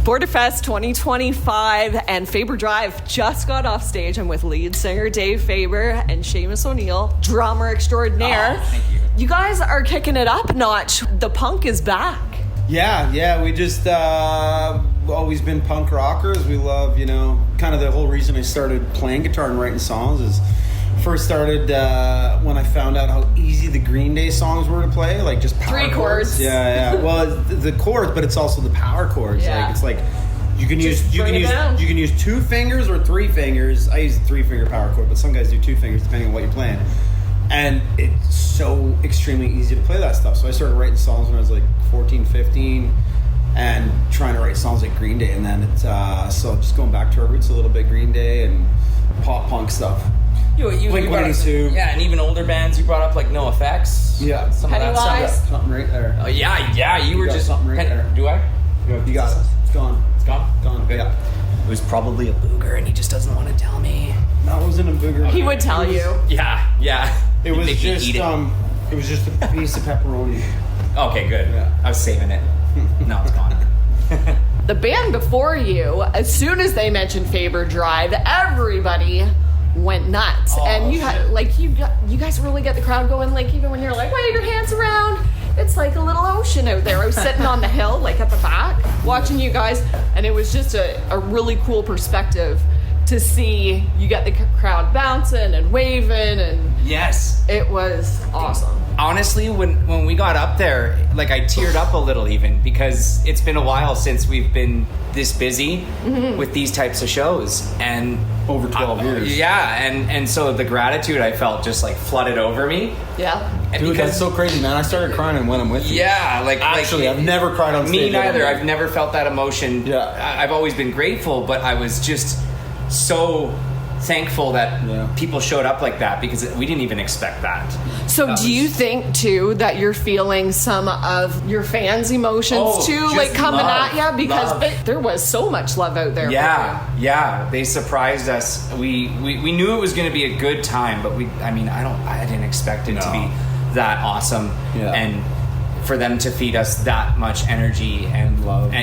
Borderfest 2025 and Faber Drive just got off stage. I'm with lead singer Dave Faber and Seamus O'Neill, drummer extraordinaire. Oh, thank you. You guys are kicking it up a notch. The punk is back. Yeah, we just always been punk rockers. We love, kind of the whole reason I started playing guitar and writing songs is first started when I found out how easy the Green Day songs were to play, like just power 3 chords. Yeah. Well, the chords, but it's also the power chords. Yeah. Like it's like you can Just use 2 fingers or 3 fingers. I use a 3-finger power chord, but some guys do 2 fingers depending on what you're playing. And it's so extremely easy to play that stuff. So I started writing songs when I was like 14, 15 and trying to write songs like Green Day. And then it's so just going back to our roots a little bit, Green Day and pop punk stuff. You Blink-182. Yeah, and even older bands. You brought up like No Effects. Yeah. Some of that Pennywise. stuff. Something right there. Oh yeah. You were got just something right there. Do I? You got it. It's gone. It's gone. Gone. Okay. Yeah. It was probably a booger, and he just doesn't want to tell me. No, it wasn't a booger. He would tell you. Yeah. It was Make me just eat it. It was just a piece of pepperoni. Okay, good. Yeah. I was saving it. No, it's gone. The band before you, as soon as they mentioned Faber Drive, everybody went nuts. Oh, And you had you guys really get the crowd going, like even when you're like, wave your hands around. It's like a little ocean out there. I was sitting on the hill, like at the back, watching you guys, and it was just a really cool perspective to see you get the crowd bouncing and waving, and Yes. it was awesome. Honestly, when we got up there, like I teared up a little even because it's been a while since we've been this busy with these types of shows, and Over 12 years. Yeah, and so the gratitude I felt just like flooded over me. Yeah. And Dude, because that's so crazy, man. I started crying when I'm with you. yeah, Actually, I've never cried on stage. me neither. ever. I've never felt that emotion. Yeah. I've always been grateful, but I was just so thankful that people showed up like that because we didn't even expect that. So do you think too that you're feeling some of your fans' emotions too, just just coming love, at you? Because love. there was so much love out there. Yeah, they surprised us. We knew it was going to be a good time, but I didn't expect it to be that awesome. Yeah. And for them to feed us that much energy and love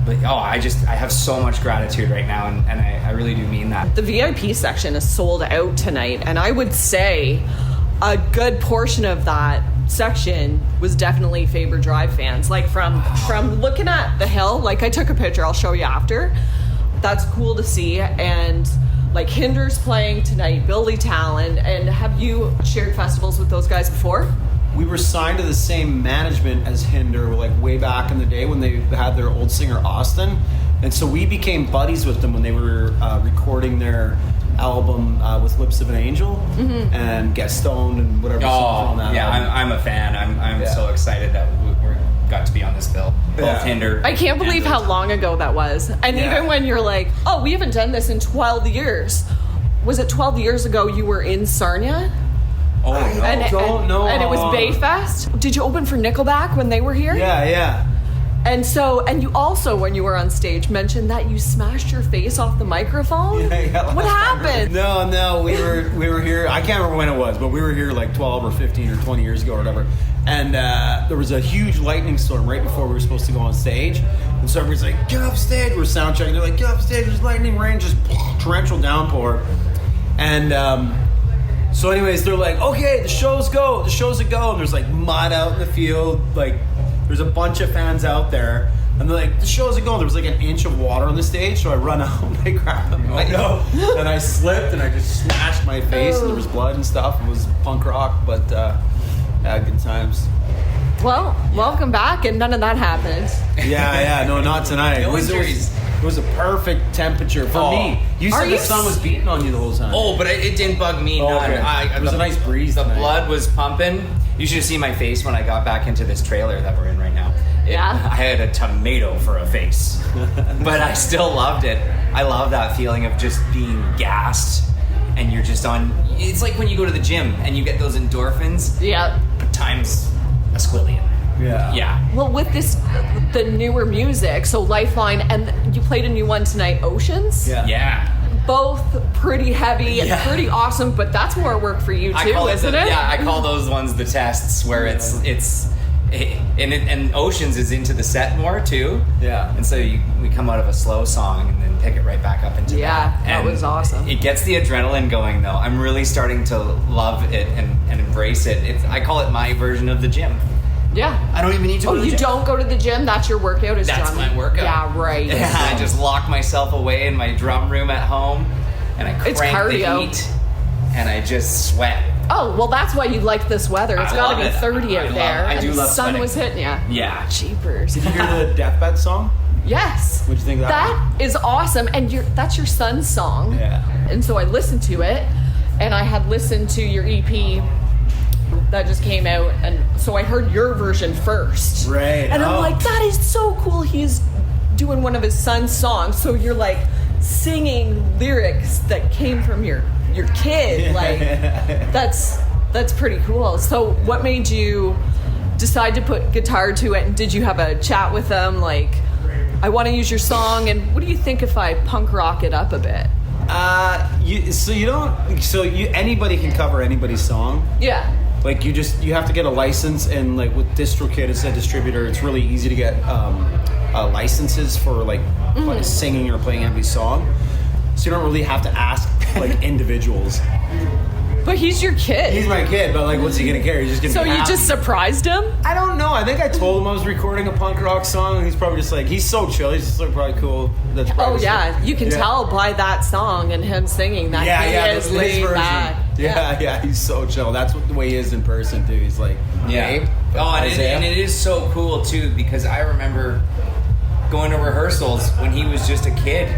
I have so much gratitude right now, and I really do mean that. The VIP section is sold out tonight, and I would say a good portion of that section was definitely Faber Drive fans. Like from looking at the hill, like I took a picture, I'll show you after. That's cool to see. And like Hinder's playing tonight, Billy Talon, and have you shared festivals with those guys before? We were signed to the same management as Hinder, like way back in the day when they had their old singer Austin, and so we became buddies with them when they were recording their album with Lips of an Angel and Gaston and whatever. songs on that album. I'm a fan. I'm so excited that we're got to be on this bill. Both Hinder. I can't believe how long ago that was. And even when you're like, oh, we haven't done this in 12 years. Was it 12 years ago you were in Sarnia? Oh, I don't know. And it was Bayfest. Did you open for Nickelback when they were here? Yeah. And you also, when you were on stage, mentioned that you smashed your face off the microphone. Yeah, what happened? No, we were here. I can't remember when it was, but we were here like 12 or 15 or 20 years ago or whatever. And there was a huge lightning storm right before we were supposed to go on stage. And so everybody's like, get off stage. We're sound checking. They're like, get off stage. There's lightning, rain, just torrential downpour. And so anyways, they're like, okay, the show's a go. And there's like mud out in the field. Like there's a bunch of fans out there. And they're like, the show's a go. There was like an inch of water on the stage. So I run out and I grab the mic. And I slipped and I just smashed my face. And there was blood and stuff. It was punk rock, but good times. Well, welcome back. And none of that happened. Yeah. No, not tonight. No injuries. It was a perfect temperature for me. You said the sun was beating on you the whole time. Oh, but it didn't bug me none. Okay. It was a nice breeze The tonight. blood was pumping. You should have seen my face when I got back into this trailer that we're in right now. I had a tomato for a face. But I still loved it. I love that feeling of just being gassed and you're just on... It's like when you go to the gym and you get those endorphins. Yeah. Times a squillion. Yeah. Well, with the newer music, so Lifeline, and you played a new one tonight, Oceans. Yeah. Both pretty heavy and pretty awesome, but that's more work for you too, isn't it? Yeah, I call those ones the tests where it's And Oceans is into the set more too. Yeah. And so we come out of a slow song and then pick it right back up into that. That was awesome. It gets the adrenaline going though. I'm really starting to love it and embrace it. I call it my version of the gym. Yeah. I don't even need to go to the you gym. Don't go to the gym? That's your workout? That's drumming? my workout. Yeah, right. Yeah, I just lock myself away in my drum room at home and I crank the cardio. heat and I just sweat. Oh, well, that's why you like this weather. It's got to be 30 out there. I do and love the sun sweating. was hitting you. Yeah. Jeepers. Did you hear the Deathbed song? Yes. What'd you think of that? That is awesome. And that's your son's song. Yeah. And so I listened to it, and I had listened to your EP that just came out, and so I heard your version first. Right. And I'm Oh. like, that is so cool. He's doing one of his son's songs. So you're like singing lyrics that came from your kid. Like that's pretty cool. So what made you decide to put guitar to it, and did you have a chat with them like, I want to use your song, and what do you think if I punk rock it up a bit? Anybody can cover anybody's song. Yeah. Like you have to get a license, and like with DistroKid as a distributor, it's really easy to get licenses for like singing or playing anybody's song. So you don't really have to ask like individuals. But he's your kid. He's my kid, but like, what's he gonna care? He's just gonna. So be you happy. just surprised him? I don't know. I think I told him I was recording a punk rock song, and he's probably just like, he's so chill. He's just like probably cool. That's probably You can tell by that song and him singing that he is his laid version. back. Yeah, he's so chill. That's what the way he is in person too. He's like, Yeah. Babe, And it is so cool too, because I remember going to rehearsals when he was just a kid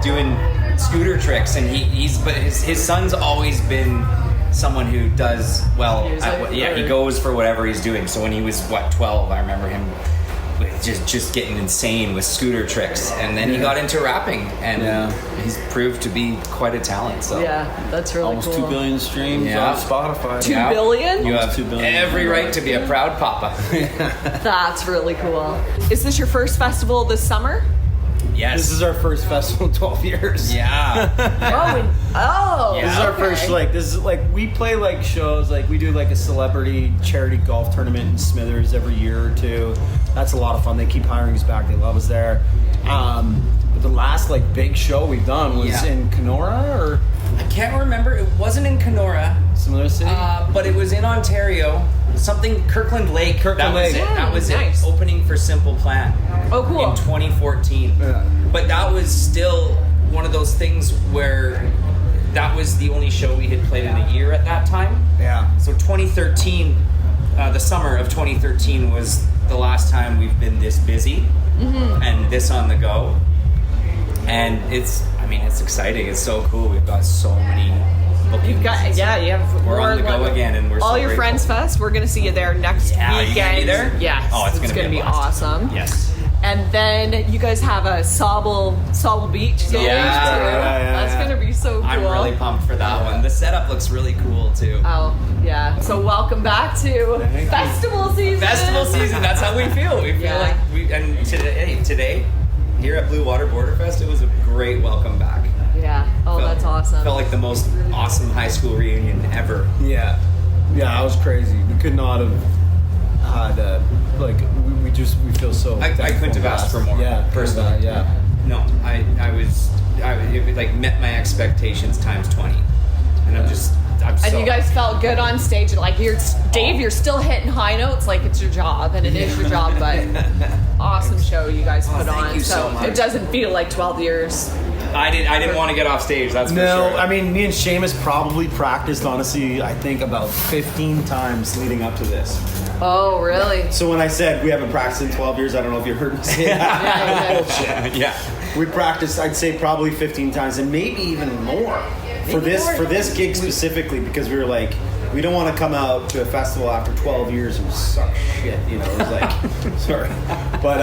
doing scooter tricks, and his son's always been someone who does well. He goes for whatever he's doing. So when he was 12, I remember him just getting insane with scooter tricks, and then he got into rapping, and he's proved to be quite a talent. So Yeah, that's really almost cool. 2 billion streams on Spotify. 2 billion? You have Almost 2 billion. every right to be a proud papa. That's really cool. Is this your first festival this summer? Yes. This is our first festival in 12 years. Yeah. Oh, Yeah. This is our first, we play like shows, like we do like a celebrity charity golf tournament in Smithers every year or two. That's a lot of fun. They keep hiring us back. They love us there. But the last like big show we've done was in Kenora or I can't remember. It wasn't in Kenora, some other city. but it was in Ontario. Something Kirkland Lake. Kirkland Lake. That was Nice. it. Opening for Simple Plan. Oh, cool. In 2014. Yeah. But that was still one of those things where that was the only show we had played in a year at that time. Yeah. So 2013, the summer of 2013 was the last time we've been this busy and this on the go. And it's exciting. It's so cool. We've got so many bookings. you have We're on the go again, and we're all so your grateful. Friends Fest. We're gonna see you there next Yeah, weekend. you gonna be there? Yes. Oh, it's gonna be a blast. awesome. Yes. And then you guys have a Sauble Beach stage too. Yeah. That's gonna be so cool. I'm really pumped for that one. The setup looks really cool too. Oh yeah. So welcome back to festival season. Festival season. That's how we feel. We feel like today here at Bluewater Borderfest, it was a great welcome back. Yeah. Oh, that's awesome. Felt like the most awesome high school reunion ever. Yeah, that was crazy. We could not have had we feel so. I couldn't have asked for more. Yeah, personally. yeah. No, it met my expectations times 20, and I'm so. And you guys felt good on stage. Like Dave, you're still hitting high notes like it's your job, and it is your job. But awesome show you guys put thank on. you so much. It doesn't feel like 12 years. I didn't want to get off stage. That's for No, sure. I mean, me and Seamus probably practiced, honestly, I think about 15 times leading up to this. Oh, really? So when I said we haven't practiced in 12 years, I don't know if you heard me say that. Bullshit. Yeah. We practiced, I'd say probably 15 times, and maybe even more for this gig specifically, because we were like, we don't want to come out to a festival after 12 years and suck shit, you know. It was like, sorry, but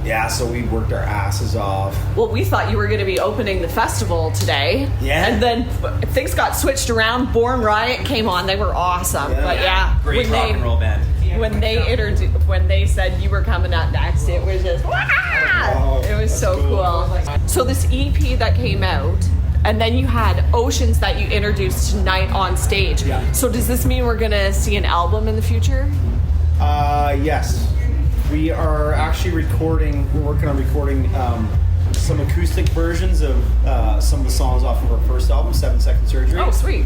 yeah, so we worked our asses off. Well, we thought you were going to be opening the festival today. Yeah. And then things got switched around. Born Riot came on. They were awesome. Yeah. But yeah, Great rock and roll band. when they said you were coming out next, it was just Oh, it was that's so cool. So this EP that came out, and then you had Oceans that you introduced tonight on stage. Yeah. So does this mean we're gonna see an album in the future? Yes. We are actually recording, we're working on recording some acoustic versions of some of the songs off of our first album, 7 Second Surgery. Oh, sweet.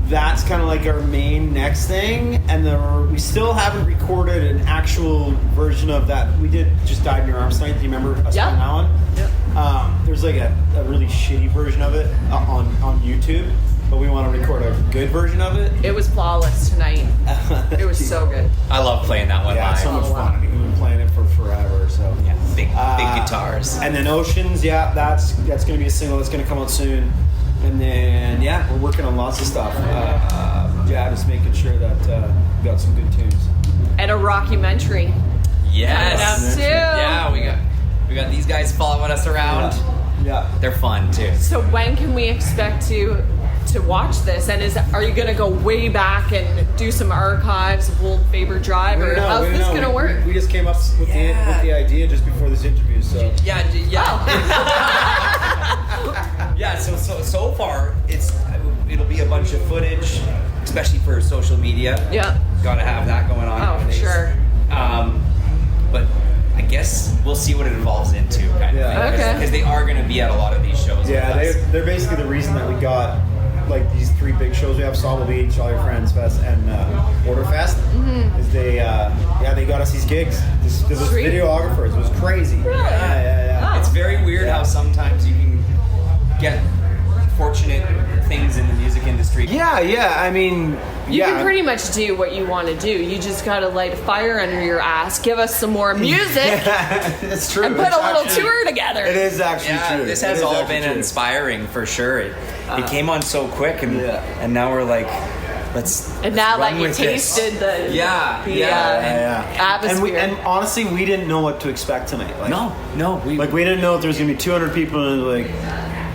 That's kind of like our main next thing. And then we still haven't recorded an actual version of that. We did Just Died in Your Arms tonight. Do you remember us Yeah. on that one? Yep. There's like a really shitty version of it on YouTube. But we want to record a good version of it. It was flawless tonight. It was so good. I love playing that one Yeah, it's live. so much Oh, wow. fun. I mean, we've been playing it for forever. So Yeah, big guitars. And then Oceans, yeah, that's going to be a single that's going to come out soon. And then we're working on lots of stuff. Just making sure that we got some good tunes. And a rockumentary. Yes. Coming up, too. Yeah, we got these guys following us around. Yeah. They're fun too. So when can we expect to watch this? And are you going to go way back and do some archives of old Faber Drive, or how's this going to work? We just came up with the idea just before this interview. So Yeah. Yeah, so far it'll be a bunch of footage, especially for social media. Yeah. Gotta have that going on. Oh, for nowadays. sure. But I guess we'll see what it evolves into, kind Yeah. of thing. Okay. Because they are going to be at a lot of these shows. yeah, with us. they're basically the reason that we got like these 3 big shows. We have Sawmill Beach, All Your Friends Fest, and Borderfest. Mm-hmm. Is they got us these gigs. This Sweet. videographers. It was crazy. Really? Yeah. Oh. It's very weird how sometimes you can get fortunate things in the music industry. Yeah. I mean, You can pretty much do what you want to do. You just got to light a fire under your ass, give us some more music, It's true. and put It's a little actually- tour together. It is actually Yeah, true. this It has is all actually been true. inspiring for sure. It came on so quick, and now we're like, let's. And now run that you with this. tasted the Yeah. atmosphere. And honestly, we didn't know what to expect tonight. Like, No, we we didn't know if there was gonna be 200 people and like,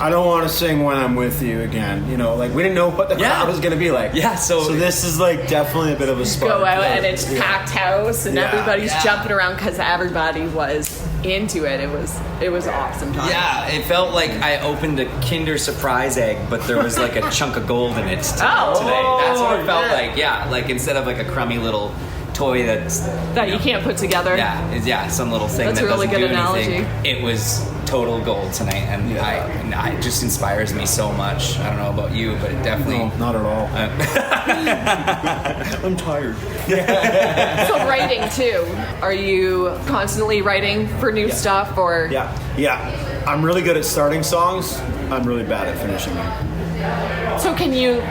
I don't want to sing When I'm With You again. You know, like we didn't know what the crowd was gonna be like. Yeah, so this is like definitely a bit of a spark. go out and it's packed house and Yeah. everybody's Yeah. jumping around because everybody was into it. It was awesome time. Yeah, it felt like I opened a Kinder Surprise egg, but there was like a chunk of gold in it today. Oh. That's what it felt Yeah. like. Yeah, like instead of like a crummy little toy that's That you can't put together. some little thing That's that a really doesn't good do anything. analogy. It was total gold tonight, and it just inspires me so much. I don't know about you, but it definitely. No, not at all. I'm tired. So writing too. Are you constantly writing for new stuff or? Yeah. I'm really good at starting songs. I'm really bad at finishing them. So can you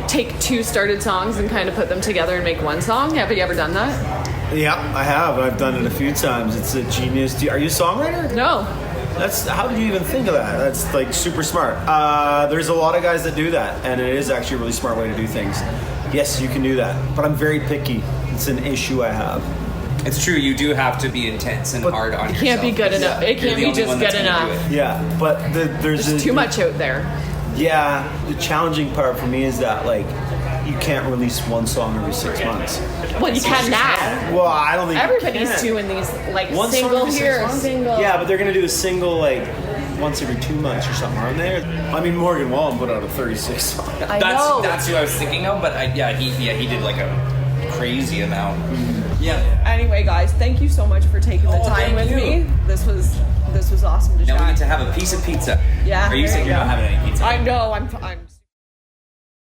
take 2 started songs and kind of put them together and make one song? Have you ever done that? Yeah, I have. I've done it a few times. It's a genius. Are you a songwriter? No. How did you even think of that? That's like super smart. There's a lot of guys that do that, and it is actually a really smart way to do things. Yes, you can do that, but I'm very picky. It's an issue I have. It's true. You do have to be intense and hard on yourself. It can't be good enough. It You're can't the be only just one that's good gonna do enough. it. Yeah, but there's Too much out there. Yeah, the challenging part for me is that like you can't release one song every 6 months. Well, you can now. Well, I don't think Everybody's you can. doing these like One song single every 6 here, months? single. Yeah, but they're gonna do the single like once every 2 months or something, aren't they? I mean, Morgan Wallen put out a 36 song. I know. That's who I was thinking of, but he did like a crazy amount. Yeah. Anyway, guys, thank you so much for taking the time thank with you. me. This was awesome to Now we chat. get to have a piece of pizza. Yeah. Are you there saying you you're go. not having any pizza? I know. I'm